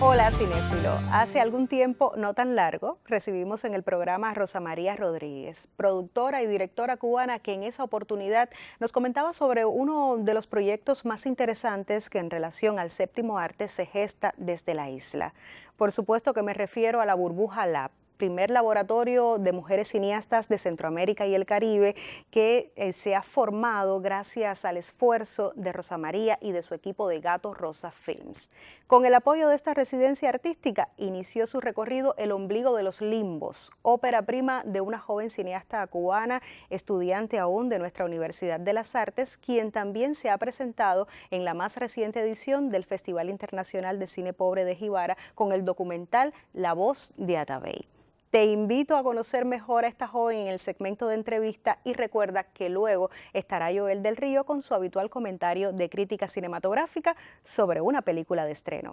Hola, cinéfilo. Hace algún tiempo, no tan largo, recibimos en el programa a Rosa María Rodríguez, productora y directora cubana, que en esa oportunidad nos comentaba sobre uno de los proyectos más interesantes que en relación al séptimo arte se gesta desde la isla. Por supuesto que me refiero a la Burbuja Lab, primer laboratorio de mujeres cineastas de Centroamérica y el Caribe que se ha formado gracias al esfuerzo de Rosa María y de su equipo de Gato Rosa Films. Con el apoyo de esta residencia artística inició su recorrido El ombligo de los limbos, ópera prima de una joven cineasta cubana, estudiante aún de nuestra Universidad de las Artes, quien también se ha presentado en la más reciente edición del Festival Internacional de Cine Pobre de Jibara con el documental La Voz de Atabey. Te invito a conocer mejor a esta joven en el segmento de entrevista y recuerda que luego estará Joel del Río con su habitual comentario de crítica cinematográfica sobre una película de estreno.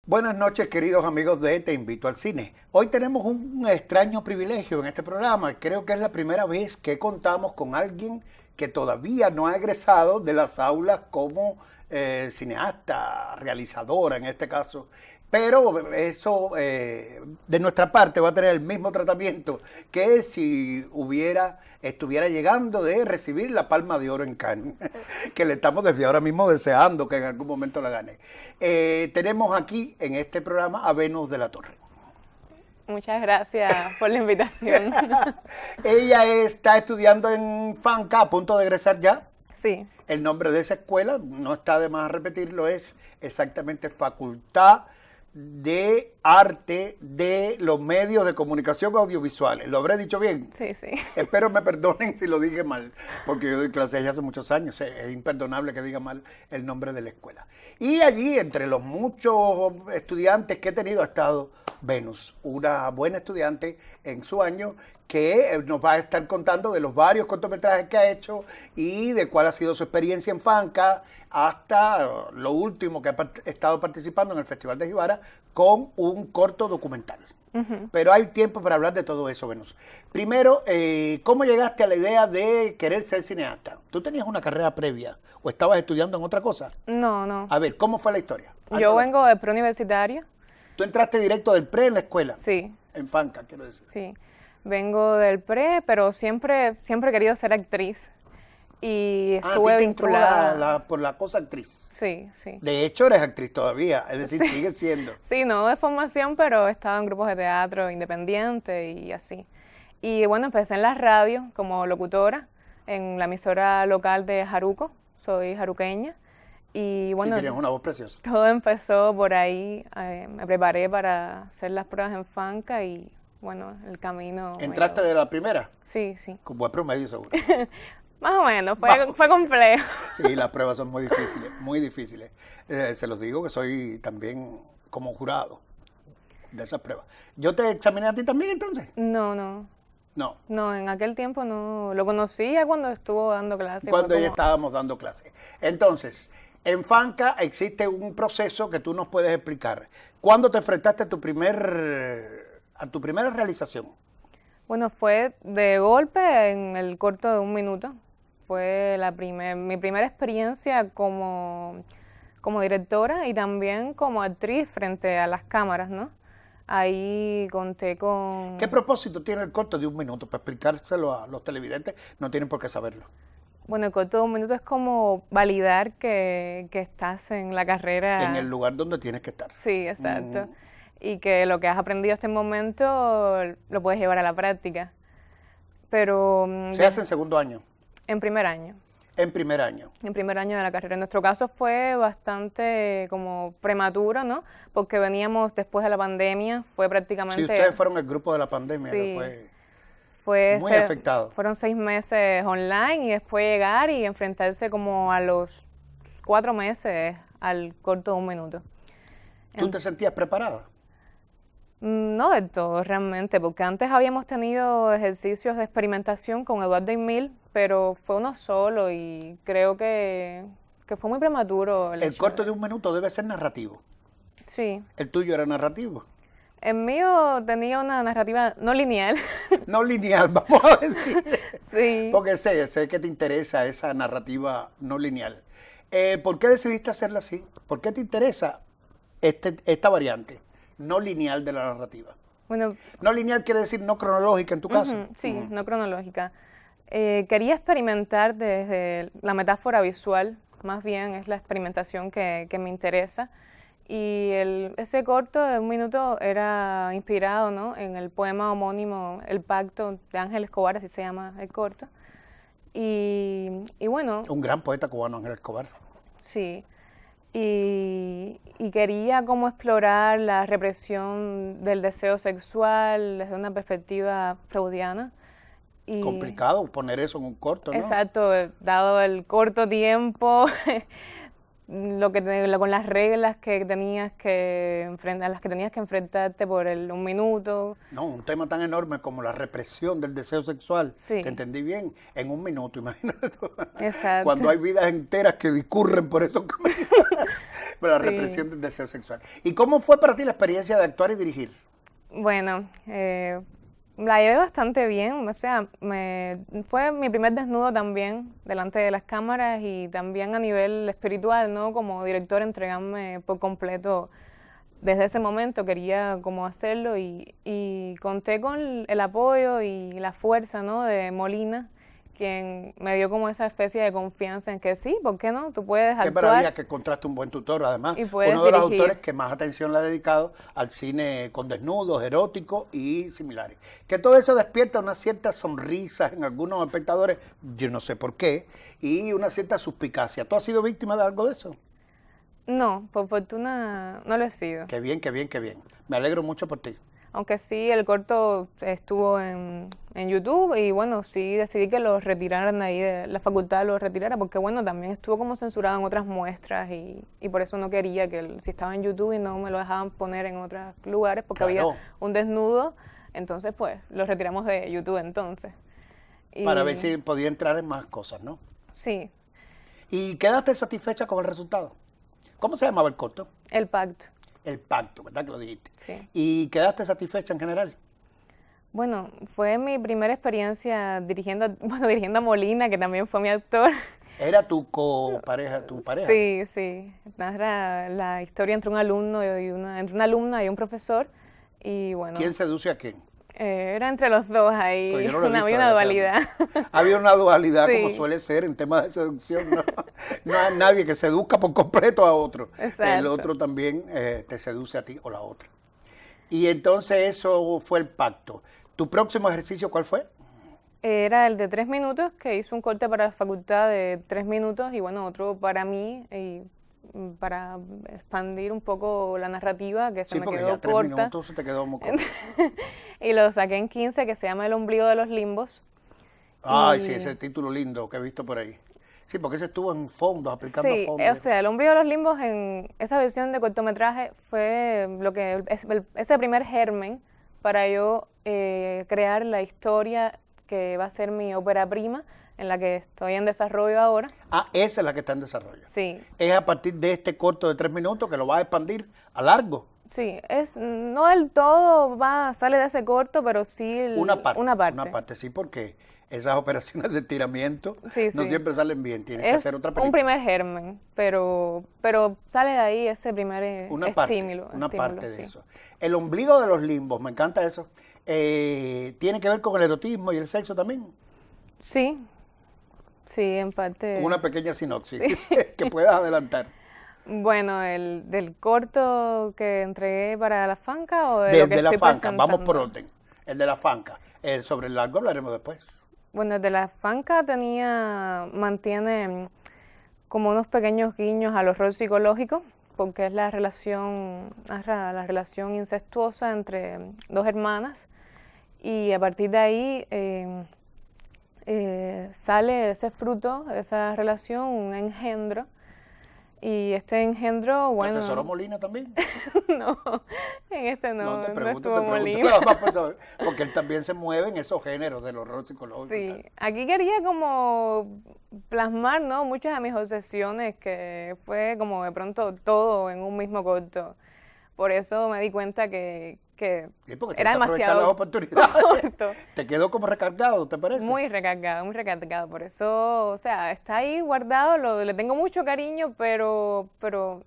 Buenas noches, queridos amigos de Te Invito al Cine. Hoy tenemos un extraño privilegio en este programa. Creo que es la primera vez que contamos con alguien que todavía no ha egresado de las aulas como cineasta, realizadora en este caso, pero eso de nuestra parte va a tener el mismo tratamiento que si estuviera llegando de recibir la Palma de Oro en Cannes, que le estamos desde ahora mismo deseando que en algún momento la gane. Tenemos aquí en este programa a Venus de la Torre. Muchas gracias por la invitación. Ella está estudiando en FANCA, a punto de egresar ya. Sí. El nombre de esa escuela, no está de más repetirlo, es exactamente Facultad de Arte de los Medios de Comunicación Audiovisuales. ¿Lo habré dicho bien? Sí, sí. Espero me perdonen si lo dije mal, porque yo doy clases ya hace muchos años. Es imperdonable que diga mal el nombre de la escuela. Y allí, entre los muchos estudiantes que he tenido, ha estado Venus, una buena estudiante en su año, que nos va a estar contando de los varios cortometrajes que ha hecho y de cuál ha sido su experiencia en FANCA hasta lo último que ha estado participando en el Festival de Jibara con un corto documental. Pero hay tiempo para hablar de todo eso, Venus. Primero, ¿cómo llegaste a la idea de querer ser cineasta? ¿Tú tenías una carrera previa o estabas estudiando en otra cosa? No. A ver, ¿cómo fue la historia? Yo vengo del preuniversitario. ¿Tú entraste directo del pre en la escuela? Sí. En FANCA, quiero decir. Sí. Vengo del pre, pero siempre he querido ser actriz. Y estuve vinculada por la cosa actriz. Sí, sí. De hecho, eres actriz todavía, es decir, Sí. sigues siendo. Sí, no de formación, pero he estado en grupos de teatro independiente y así. Y bueno, empecé en la radio como locutora en la emisora local de Jaruco. Soy jaruqueña. Y bueno, Sí, tienes una voz preciosa. todo empezó por ahí. Me preparé para hacer las pruebas en FANCA y bueno, el camino. ¿Entraste de la primera? Sí, sí. Con buen promedio, seguro. Más o menos, fue complejo. Sí, las pruebas son muy difíciles, muy difíciles. Se los digo que soy también como jurado de esas pruebas. ¿Yo te examiné a ti también entonces? No. No, en aquel tiempo no. Lo conocía cuando estuvo dando clases. Cuando ya estábamos dando clases. Entonces, en FANCA existe un proceso que tú nos puedes explicar. ¿Cuándo te enfrentaste a tu primera realización? Bueno, fue de golpe en el corto de 1 minuto. Fue mi primera experiencia como directora y también como actriz frente a las cámaras, ¿no? Ahí conté con... ¿Qué propósito tiene el corto de 1 minuto? Para explicárselo a los televidentes, no tienen por qué saberlo. Bueno, el corto de 1 minuto es como validar que estás en la carrera. En el lugar donde tienes que estar. Sí, exacto. Y que lo que has aprendido hasta el momento lo puedes llevar a la práctica. Pero... ¿Se hace en segundo año? En primer año. En primer año. En primer año de la carrera. En nuestro caso fue bastante como prematuro, ¿no? Porque veníamos después de la pandemia, fue prácticamente... Sí, ustedes fueron el grupo de la pandemia, sí, que fue muy afectado. Fueron 6 meses online y después llegar y enfrentarse como a los 4 meses al corto de 1 minuto. ¿Tú te sentías preparada? No del todo, realmente, porque antes habíamos tenido ejercicios de experimentación con Eduardo Emil, pero fue uno solo y creo que fue muy prematuro. El corto de 1 minuto debe ser narrativo. Sí. ¿El tuyo era narrativo? El mío tenía una narrativa no lineal. No lineal, vamos a decir. Sí. Porque sé que te interesa esa narrativa no lineal. ¿Por qué decidiste hacerla así? ¿Por qué te interesa esta variante no lineal de la narrativa? Bueno, No lineal quiere decir no cronológica en tu caso. sí, no cronológica. Quería experimentar desde la metáfora visual, más bien es la experimentación que me interesa. Y ese corto de 1 minuto era inspirado, ¿no?, en el poema homónimo El Pacto de Ángel Escobar, así se llama el corto. Y bueno, Un gran poeta cubano, Ángel Escobar. sí. Y quería como explorar la represión del deseo sexual desde una perspectiva freudiana. Y, Complicado poner eso en un corto, ¿no? exacto, dado el corto tiempo, con las reglas que tenías que enfrentar, a las que tenías que enfrentarte por 1 minuto. No, un tema tan enorme como la represión del deseo sexual. Sí. Te entendí bien, en 1 minuto, imagínate tú. Exacto. Cuando hay vidas enteras que discurren por esos caminos. Pero la Sí. represión del deseo sexual. ¿Y cómo fue para ti la experiencia de actuar y dirigir? Bueno, la llevé bastante bien, o sea, fue mi primer desnudo también delante de las cámaras y también a nivel espiritual, ¿no? Como director, entregarme por completo desde ese momento, quería como hacerlo y conté con el apoyo y la fuerza, ¿no?, de Molina, quien me dio como esa especie de confianza en que sí, ¿por qué no? Tú puedes Qué actuar. maravilla que encontraste un buen tutor, además. Y puedes Uno de los dirigir. autores que más atención le ha dedicado al cine con desnudos, eróticos y similares. Que todo eso despierta una cierta sonrisa en algunos espectadores, yo no sé por qué, y una cierta suspicacia. ¿Tú has sido víctima de algo de eso? No, por fortuna no lo he sido. Qué bien, qué bien, qué bien. Me alegro mucho por ti. Aunque sí, el corto estuvo en YouTube y bueno, sí decidí que lo retiraran de ahí, de la facultad lo retirara, porque bueno, también estuvo como censurado en otras muestras y por eso no quería que si estaba en YouTube y no me lo dejaban poner en otros lugares, porque Claro. había un desnudo, entonces pues lo retiramos de YouTube entonces. Para ver si podía entrar en más cosas, ¿no? Sí, ¿Y quedaste satisfecha con el resultado? ¿Cómo se llamaba el corto? El Pacto. El Pacto, ¿verdad que lo dijiste? Sí. ¿Y quedaste satisfecha en general? Bueno, fue mi primera experiencia dirigiendo a Molina, que también fue mi actor. ¿Era tu pareja? Sí, sí. Era la historia entre un alumno entre una alumna y un profesor. Y bueno, ¿Quién seduce a quién? era entre los dos ahí, Pues yo no lo he visto, había una dualidad. desgraciadamente. Había una dualidad, Sí. como suele ser en temas de seducción. No, no hay nadie que seduzca por completo a otro. Exacto. El otro también te seduce a ti o la otra. Y entonces eso fue el pacto. ¿Tu próximo ejercicio cuál fue? Era el de 3 minutos, que hizo un corte para la facultad de 3 minutos y bueno, otro para mí, y para expandir un poco la narrativa, que se Sí, me porque quedó ya 3 corta. minutos se te quedó muy corto. Y lo saqué en 15, que se llama El ombligo de los limbos. Ay, Y- sí, ese título lindo que he visto por ahí. Sí, porque ese estuvo en fondos, aplicando Sí, fondos. o sea, El ombligo de los limbos en esa versión de cortometraje fue lo que ese primer germen para yo crear la historia que va a ser mi ópera prima, en la que estoy en desarrollo ahora. Ah, esa es la que está en desarrollo. Sí, Es a partir de este corto de 3 minutos que lo vas a expandir a largo. sí, no del todo sale de ese corto, pero sí Una parte. una parte. Una parte, sí, porque esas operaciones de estiramiento Sí, no sí. siempre salen bien. Tienes que Es hacer otra un película. primer germen, pero sale de ahí ese primer Una estímulo. parte de sí. eso. El ombligo de los limbos, me encanta eso. ¿Tiene que ver con el erotismo y el sexo también? Sí, sí, en parte. Una pequeña sinopsis que puedas adelantar. Bueno, del corto que entregué para la Fanca o de lo que Desde la estoy fanca, vamos por presentando? orden. El de la fanca. Sobre el largo hablaremos después. Bueno, el de la Fanca mantiene como unos pequeños guiños al horror psicológico, porque es la relación incestuosa entre dos hermanas, y a partir de ahí sale ese fruto, de esa relación, un engendro, y este engendro, ¿Te bueno, asesoró Molina también? no, en este no, te no pregunto, estuvo Molina. nada más por saber, porque él también se mueve en esos géneros del horror psicológico. y Sí, tal. aquí quería como plasmar, ¿no?, muchas de mis obsesiones, que fue como de pronto todo en un mismo corto. Por eso me di cuenta que Sí, porque era tienes que aprovechar las demasiado oportunidades. corto. Te quedó como recargado, ¿te parece? Muy recargado, muy recargado. Por eso, o sea, está ahí guardado, le tengo mucho cariño, pero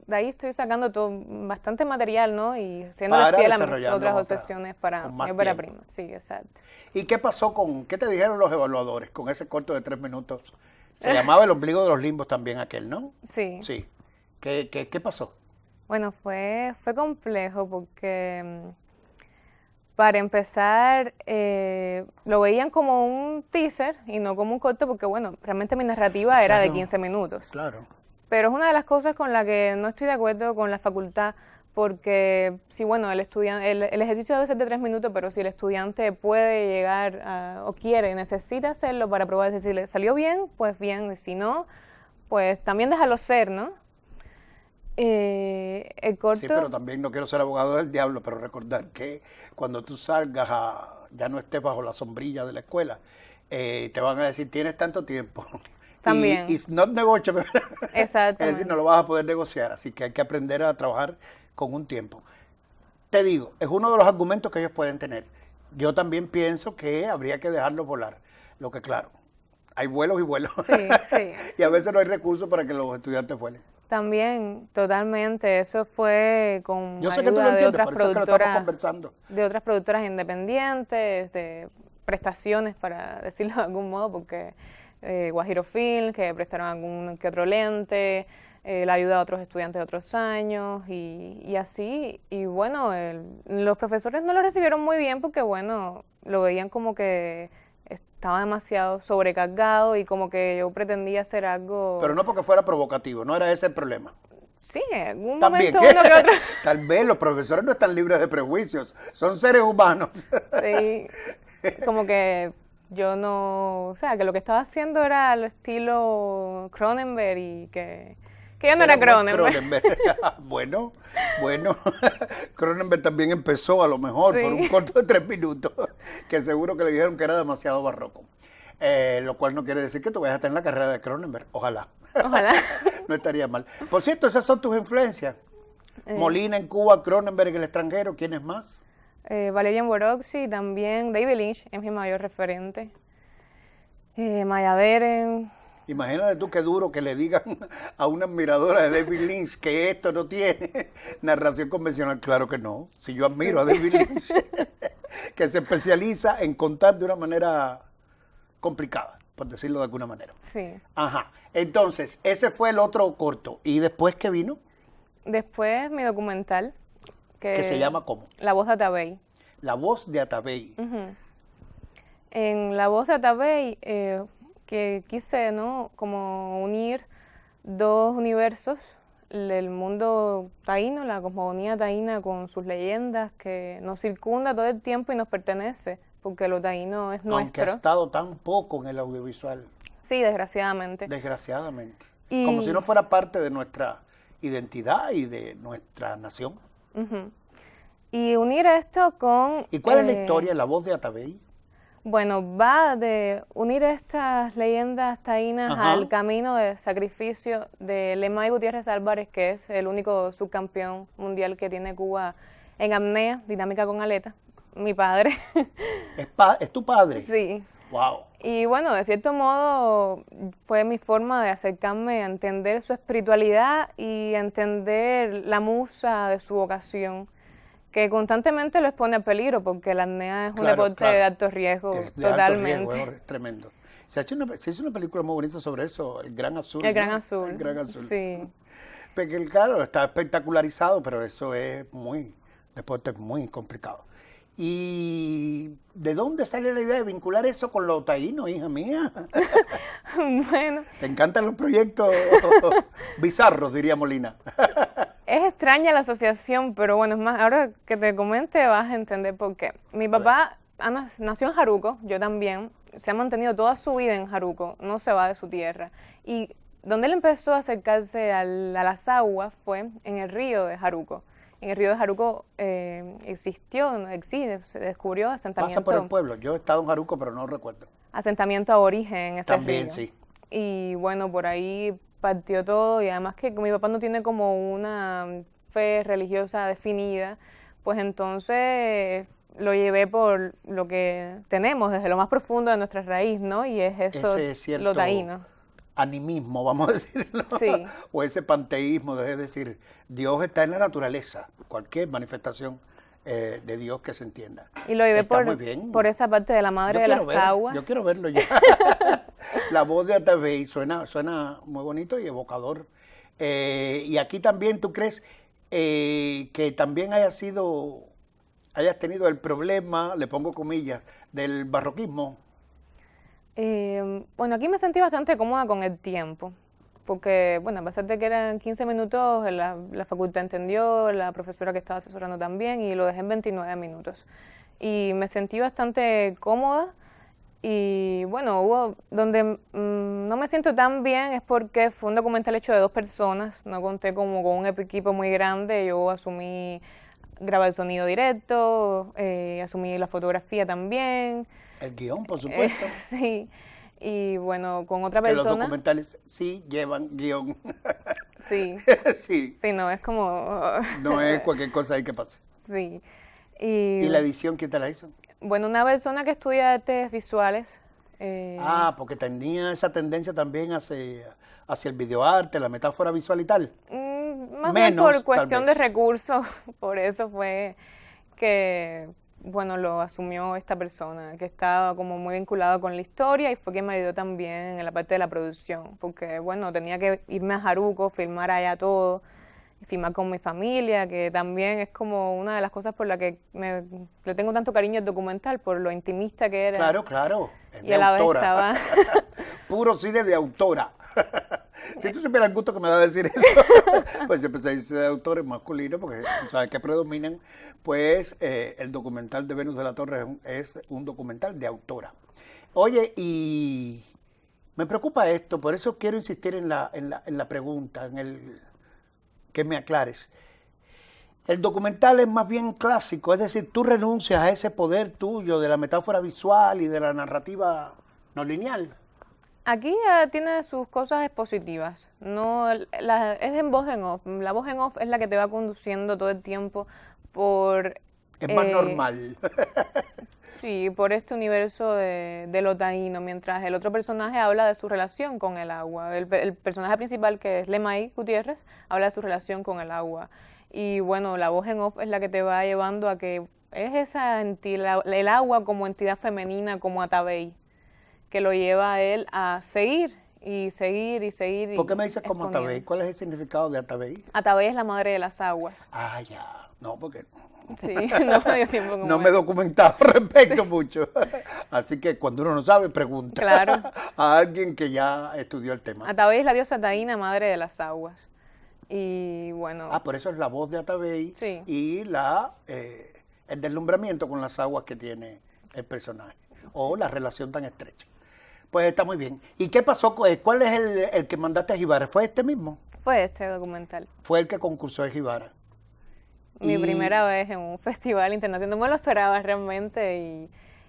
de ahí estoy sacando todo, bastante material, ¿no? Y siéndole Para fiel a mis desarrollarlo otras otra, obsesiones para con más mi ópera tiempo. prima. Sí, exacto. ¿Y qué pasó qué te dijeron los evaluadores con ese corto de 3 minutos? Se llamaba El ombligo de los limbos también aquel, ¿no? Sí. Sí. ¿Qué pasó? Bueno, fue complejo porque para empezar lo veían como un teaser y no como un corto porque, bueno, realmente mi narrativa era de Claro. 15 minutos. Claro. Pero es una de las cosas con la que no estoy de acuerdo con la facultad, porque sí, bueno, el ejercicio debe ser de 3 minutos, pero si el estudiante puede llegar o quiere, necesita hacerlo para probar si le salió bien, pues bien, y si no, pues también déjalo ser, ¿no? El corto... Sí, pero también no quiero ser abogado del diablo, pero recordar que cuando tú salgas ya no estés bajo la sombrilla de la escuela, te van a decir, tienes tanto tiempo. También. Y it's not negotiable. Es Exactamente. decir, no lo vas a poder negociar, así que hay que aprender a trabajar con un tiempo. Te digo, es uno de los argumentos que ellos pueden tener. Yo también pienso que habría que dejarlos volar. Lo que claro, hay vuelos y vuelos. Sí, sí. Y a veces no hay recursos para que los estudiantes vuelen. También, totalmente. Eso fue con Yo sé que tú lo ayuda de entiendes, otras por eso es que lo estamos productoras, conversando. de otras productoras independientes, de prestaciones, para decirlo de algún modo, porque Guajiro Film, que prestaron algún que otro lente, la ayuda de otros estudiantes de otros años y así. Y bueno, los profesores no lo recibieron muy bien porque, bueno, lo veían como que estaba demasiado sobrecargado y como que yo pretendía hacer algo... Pero no porque fuera provocativo, no era ese el problema. Sí, en algún También, momento uno que otro. tal vez los profesores no están libres de prejuicios, son seres humanos. Sí, como que yo no, o sea, que lo que estaba haciendo era al estilo Cronenberg y que yo no era Cronenberg. Bueno, Cronenberg también empezó a lo mejor por un Sí. corto de 3 minutos, que seguro que le dijeron que era demasiado barroco. Lo cual no quiere decir que tú vayas a tener la carrera de Cronenberg, ojalá. Ojalá. No estaría mal. Por cierto, esas son tus influencias. Molina en Cuba, Cronenberg en el extranjero, ¿quiénes más? Valerian Borowski también, David Lynch es mi mayor referente. Maya Deren. Imagínate tú qué duro que le digan a una admiradora de David Lynch que esto no tiene narración convencional. Claro que no. Si yo admiro a David Lynch, que se especializa en contar de una manera complicada, por decirlo de alguna manera. Sí. Ajá. Entonces, ese fue el otro corto. ¿Y después qué vino? Después mi documental. Que se llama ¿cómo? La voz de Atabey. La voz de Atabey. En La voz de Atabey, que quise, ¿no?, como unir dos universos, el mundo taíno, la cosmogonía taína con sus leyendas que nos circunda todo el tiempo y nos pertenece, porque lo taíno es Aunque ha nuestro. estado tan poco en el audiovisual, Sí, desgraciadamente. desgraciadamente. Y- Como si no fuera parte de nuestra identidad y de nuestra nación. Y unir esto con... ¿Y cuál es la historia, la voz de Atabey? Bueno, va de unir estas leyendas taínas Ajá. al camino de sacrificio de Lemay Gutiérrez Álvarez, que es el único subcampeón mundial que tiene Cuba en apnea, dinámica con aleta, mi padre. ¿Es tu padre? Sí. Wow. Y bueno, de cierto modo fue mi forma de acercarme a entender su espiritualidad y a entender la musa de su vocación, que constantemente lo expone a peligro porque la apnea es un Claro, deporte claro. de alto riesgo, Es de alto totalmente. riesgo, es tremendo. Se hizo una película muy bonita sobre eso, El Gran Azul. El Gran ¿no? Azul. El Gran Azul. Sí. Porque, claro, está espectacularizado, pero eso es deporte muy complicado. ¿Y de dónde sale la idea de vincular eso con lo taíno, hija mía? Bueno, ¿Te encantan los proyectos bizarros, diría Molina? es extraña la asociación, pero bueno, es más, ahora que te comente vas a entender por qué. Mi papá nació en Jaruco, yo también, se ha mantenido toda su vida en Jaruco, no se va de su tierra. Y donde él empezó a acercarse a las aguas fue en el río de Jaruco. En el río de Jaruco existe, se descubrió Pasa por el pueblo. Yo he estado en Jaruco, pero no recuerdo. asentamiento aborigen en ese También, río. sí. Y bueno, por ahí partió todo y además que mi papá no tiene como una fe religiosa definida, pues entonces lo llevé por lo que tenemos desde lo más profundo de nuestra raíz, ¿no? Y es eso, Ese cierto lo taíno. animismo, vamos a decirlo, Sí. o ese panteísmo, es decir, Dios está en la naturaleza, cualquier manifestación de Dios que se entienda. Y lo llevé Está muy bien. por esa parte de la madre de las aguas. Yo quiero verlo ya. La voz de Atabey suena muy bonito y evocador. Y aquí también, ¿tú crees que también hayas tenido el problema, le pongo comillas, del barroquismo? Bueno, aquí me sentí bastante cómoda con el tiempo, porque, bueno, a pesar de que eran 15 minutos, la facultad entendió, la profesora que estaba asesorando también, y lo dejé en 29 minutos. Y me sentí bastante cómoda, y bueno, hubo donde no me siento tan bien es porque fue un documental hecho de 2 personas, no conté como con un equipo muy grande, yo asumí grabar el sonido directo, asumí la fotografía también. El guión, por supuesto. Sí, y bueno, con otra Que los persona. documentales sí llevan guión. Sí, Sí, sí, no, es como. no es cualquier cosa ahí que pase. Sí. ¿Y la edición quién te la hizo? Bueno, una persona que estudia artes visuales. Porque tenía esa tendencia también hacia el videoarte, la metáfora visual y tal. Más bien Menos, por cuestión tal de vez. recursos, por eso fue que, bueno, lo asumió esta persona, que estaba como muy vinculada con la historia y fue quien me ayudó también en la parte de la producción, porque, bueno, tenía que irme a Jaruco, filmar allá todo, filmar con mi familia, que también es como una de las cosas por la que le tengo tanto cariño al documental, por lo intimista que era. Claro, claro. Es Y de a la vez autora. estaba. Puro cine de autora. Si tú supieras el gusto que me da decir eso, pues siempre se dice de autores masculinos, porque tú sabes que predominan, pues el documental de Venus de la Torre es un documental de autora. Oye, y me preocupa esto, por eso quiero insistir en la pregunta, que me aclares. El documental es más bien clásico, es decir, tú renuncias a ese poder tuyo de la metáfora visual y de la narrativa no lineal. Aquí tiene sus cosas expositivas, no, es en voz en off. La voz en off es la que te va conduciendo todo el tiempo por... Es más normal. Sí, por este universo de lo taíno, mientras el otro personaje habla de su relación con el agua. El personaje principal, que es Lemay Gutiérrez, habla de su relación con el agua. Y bueno, la voz en off es la que te va llevando a que es esa el agua como entidad femenina, como Atabey, que lo lleva a él a seguir y seguir y seguir. ¿Por qué me dices como escondiendo. Atabey? ¿Cuál es el significado de Atabey? Atabey es la madre de las aguas. Ah, ya. No, porque Sí, no me dio tiempo como no me he documentado respecto mucho. Así que cuando uno no sabe, pregunta Claro. a alguien que ya estudió el tema. Atabey es la diosa taína, madre de las aguas. Y bueno, Por eso es la voz de Atabey Sí. y el deslumbramiento con las aguas que tiene el personaje. O la relación tan estrecha. Pues está muy bien. ¿Y qué pasó? ¿Cuál es el que mandaste a Jibara? ¿Fue este mismo? fue este documental. Fue el que concursó en Jibara. Mi Y- primera vez en un festival internacional. No me lo esperaba realmente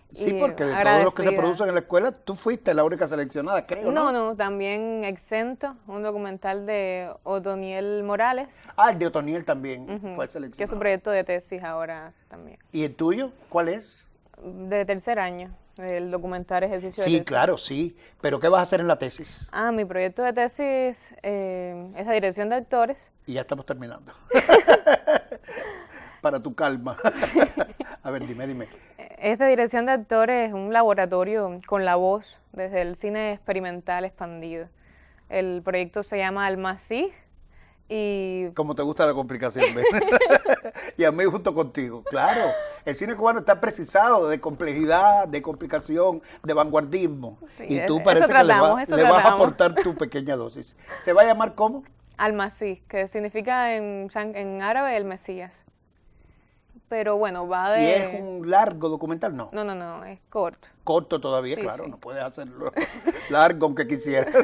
Sí, y porque de todos los que se agradecida. producen en la escuela, tú fuiste la única seleccionada, creo, ¿no? No, también Exento, un documental de Otoniel Morales, El de Otoniel también fue que es seleccionado. su proyecto de tesis ahora también. ¿Y el tuyo? ¿Cuál es? De tercer año, el documental ejercicio de Sí, tesis. claro, sí. ¿Pero qué vas a hacer en la tesis? Mi proyecto de tesis es la dirección de actores. Y ya estamos terminando. Para tu calma. A ver, dime. Es de dirección de actores, un laboratorio con la voz desde el cine experimental expandido. El proyecto se llama Almacig y Como te gusta la complicación, ¿ves? Y a mí junto contigo. Claro, el cine cubano está precisado de complejidad, de complicación, de vanguardismo. Sí, Y tú eso parece que eso le vas a tratamos. aportar tu pequeña dosis. ¿Se va a llamar cómo? Almacig, que significa en árabe el Mesías. Pero bueno, va ¿Y de... es un largo documental? No. No, es corto. Corto todavía, Sí, claro, sí. no puedes hacerlo largo aunque quisieras.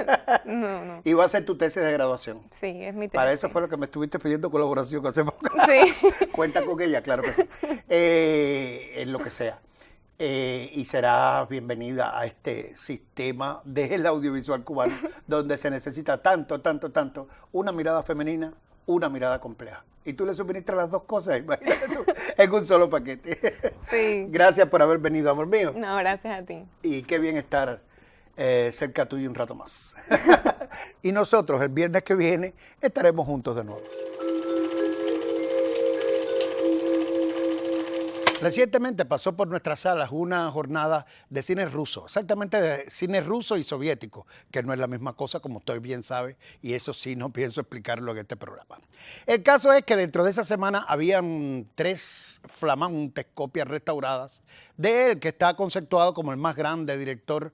No. Y va a ser tu tesis de graduación. Sí, es mi tesis. Para eso fue lo que me estuviste pidiendo colaboración hace poco. Sí. Cuenta con ella, claro que sí. En lo que sea. Y serás bienvenida a este sistema del audiovisual cubano, donde se necesita tanto, una mirada femenina una mirada compleja. Y tú le suministras las dos cosas, imagínate tú, en un solo paquete. Sí. Gracias por haber venido, amor mío. No, gracias a ti. Y qué bien estar cerca tuyo un rato más. Y nosotros el viernes que viene estaremos juntos de nuevo. Recientemente pasó por nuestras salas una jornada de cine ruso, exactamente de cine ruso y soviético, que no es la misma cosa, como usted bien sabe, y eso sí no pienso explicarlo en este programa. El caso es que dentro de esa semana habían 3 flamantes copias restauradas de él, que está conceptuado como el más grande director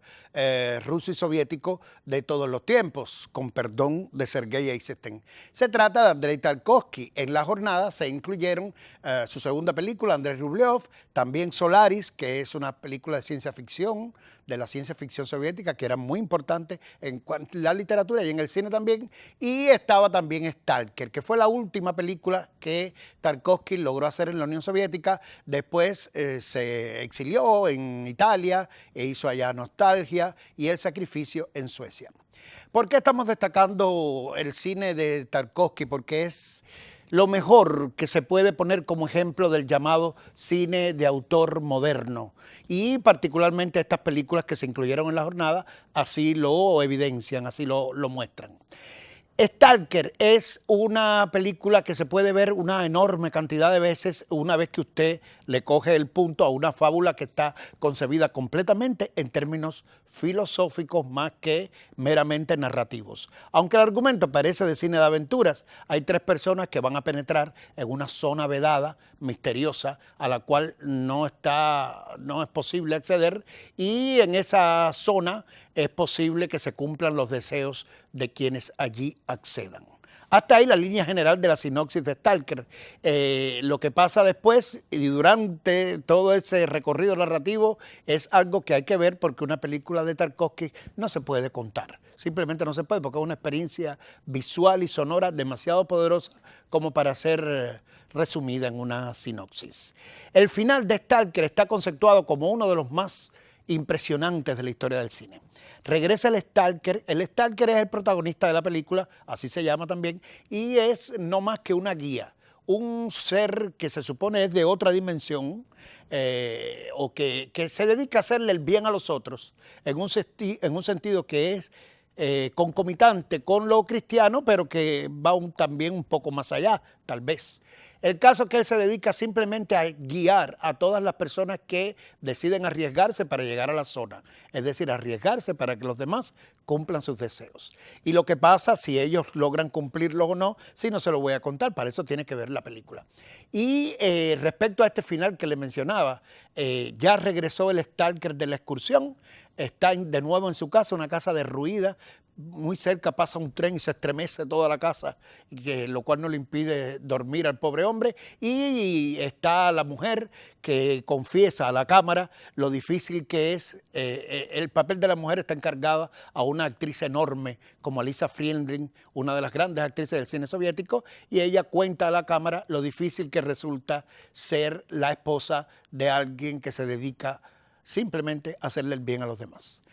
ruso y soviético de todos los tiempos, con perdón de Sergei Eisenstein. Se trata de Andrei Tarkovsky. En la jornada se incluyeron su segunda película, Andrei Rublev, también Solaris, que es una película de ciencia ficción, de la ciencia ficción soviética, que era muy importante en la literatura y en el cine también, y estaba también Stalker, que fue la última película que Tarkovsky logró hacer en la Unión Soviética. Después se exilió en Italia e hizo allá Nostalgia y El Sacrificio en Suecia. ¿Por qué estamos destacando el cine de Tarkovsky? Porque es lo mejor que se puede poner como ejemplo del llamado cine de autor moderno. Y particularmente estas películas que se incluyeron en la jornada así lo evidencian, así lo muestran. Stalker es una película que se puede ver una enorme cantidad de veces una vez que usted le coge el punto a una fábula que está concebida completamente en términos filosóficos más que meramente narrativos. Aunque el argumento parece de cine de aventuras, hay 3 personas que van a penetrar en una zona vedada, misteriosa, a la cual no es posible acceder, y en esa zona es posible que se cumplan los deseos de quienes allí accedan. Hasta ahí la línea general de la sinopsis de Stalker. Lo que pasa después y durante todo ese recorrido narrativo es algo que hay que ver, porque una película de Tarkovsky no se puede contar. Simplemente no se puede, porque es una experiencia visual y sonora demasiado poderosa como para ser resumida en una sinopsis. El final de Stalker está conceptuado como uno de los más impresionantes de la historia del cine. Regresa el Stalker. El Stalker es el protagonista de la película, así se llama también, y es no más que una guía, un ser que se supone es de otra dimensión, o que se dedica a hacerle el bien a los otros, en un sentido que es concomitante con lo cristiano, pero que va también un poco más allá, tal vez. El caso es que él se dedica simplemente a guiar a todas las personas que deciden arriesgarse para llegar a la zona. Es decir, arriesgarse para que los demás cumplan sus deseos. Y lo que pasa, si ellos logran cumplirlo o no, si no se lo voy a contar, para eso tiene que ver la película. Y respecto a este final que le mencionaba, ya regresó el Stalker de la excursión, está de nuevo en su casa, una casa derruida. Muy cerca pasa un tren y se estremece toda la casa, lo cual no le impide dormir al pobre hombre. Y está la mujer que confiesa a la cámara lo difícil que es. El papel de la mujer está encargada a una actriz enorme como Alisa Friedrich, una de las grandes actrices del cine soviético, y ella cuenta a la cámara lo difícil que resulta ser la esposa de alguien que se dedica simplemente a hacerle el bien a los demás.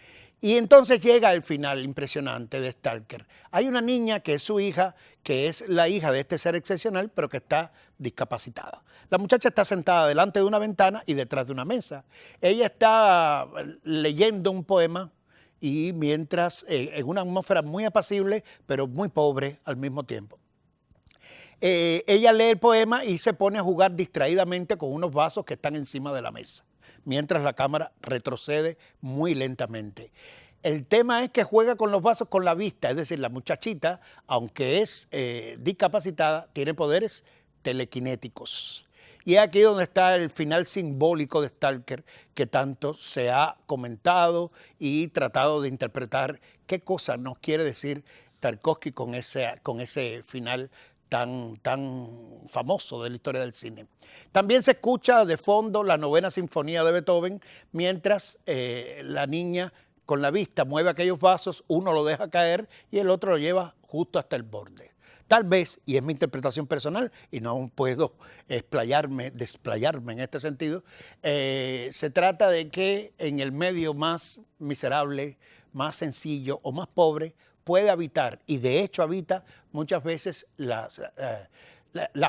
Y entonces llega el final impresionante de Stalker. Hay una niña que es su hija, que es la hija de este ser excepcional, pero que está discapacitada. La muchacha está sentada delante de una ventana y detrás de una mesa. Ella está leyendo un poema, y mientras, en una atmósfera muy apacible, pero muy pobre al mismo tiempo. Ella lee el poema y se pone a jugar distraídamente con unos vasos que están encima de la mesa, mientras la cámara retrocede muy lentamente. El tema es que juega con los vasos con la vista, es decir, la muchachita, aunque es discapacitada, tiene poderes telequinéticos. Y es aquí donde está el final simbólico de Stalker, que tanto se ha comentado y tratado de interpretar qué cosa nos quiere decir Tarkovsky con ese final tan famoso de la historia del cine. También se escucha de fondo la 9ª Sinfonía de Beethoven, mientras la niña con la vista mueve aquellos vasos, uno lo deja caer y el otro lo lleva justo hasta el borde. Tal vez, y es mi interpretación personal, y no puedo desplayarme en este sentido, se trata de que en el medio más miserable, más sencillo o más pobre, puede habitar, y de hecho habita muchas veces la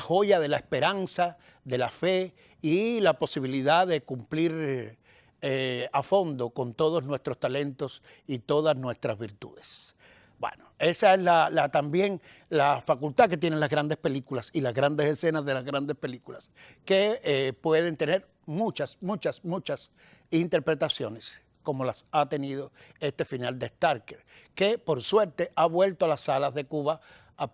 joya de la esperanza, de la fe y la posibilidad de cumplir a fondo con todos nuestros talentos y todas nuestras virtudes. Bueno, esa es también la facultad que tienen las grandes películas y las grandes escenas de las grandes películas, que pueden tener muchas interpretaciones, como las ha tenido este final de Stalker, que por suerte ha vuelto a las salas de Cuba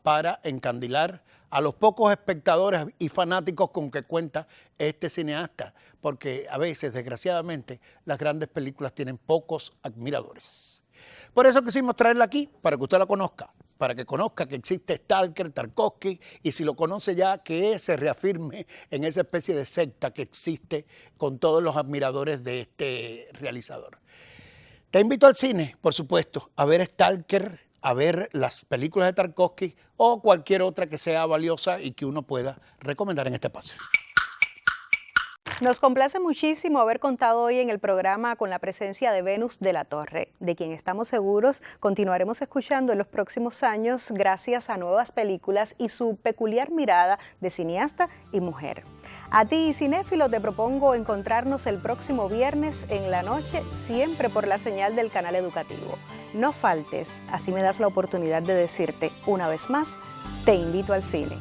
para encandilar a los pocos espectadores y fanáticos con que cuenta este cineasta, porque a veces, desgraciadamente, las grandes películas tienen pocos admiradores. Por eso quisimos traerla aquí, para que usted la conozca, para que conozca que existe Stalker, Tarkovsky, y si lo conoce ya, que se reafirme en esa especie de secta que existe con todos los admiradores de este realizador. Te invito al cine, por supuesto, a ver Stalker, a ver las películas de Tarkovsky o cualquier otra que sea valiosa y que uno pueda recomendar en este espacio. Nos complace muchísimo haber contado hoy en el programa con la presencia de Venus de la Torre, de quien estamos seguros continuaremos escuchando en los próximos años gracias a nuevas películas y su peculiar mirada de cineasta y mujer. A ti, cinéfilo, te propongo encontrarnos el próximo viernes en la noche, siempre por la señal del canal educativo. No faltes, así me das la oportunidad de decirte una vez más, te invito al cine.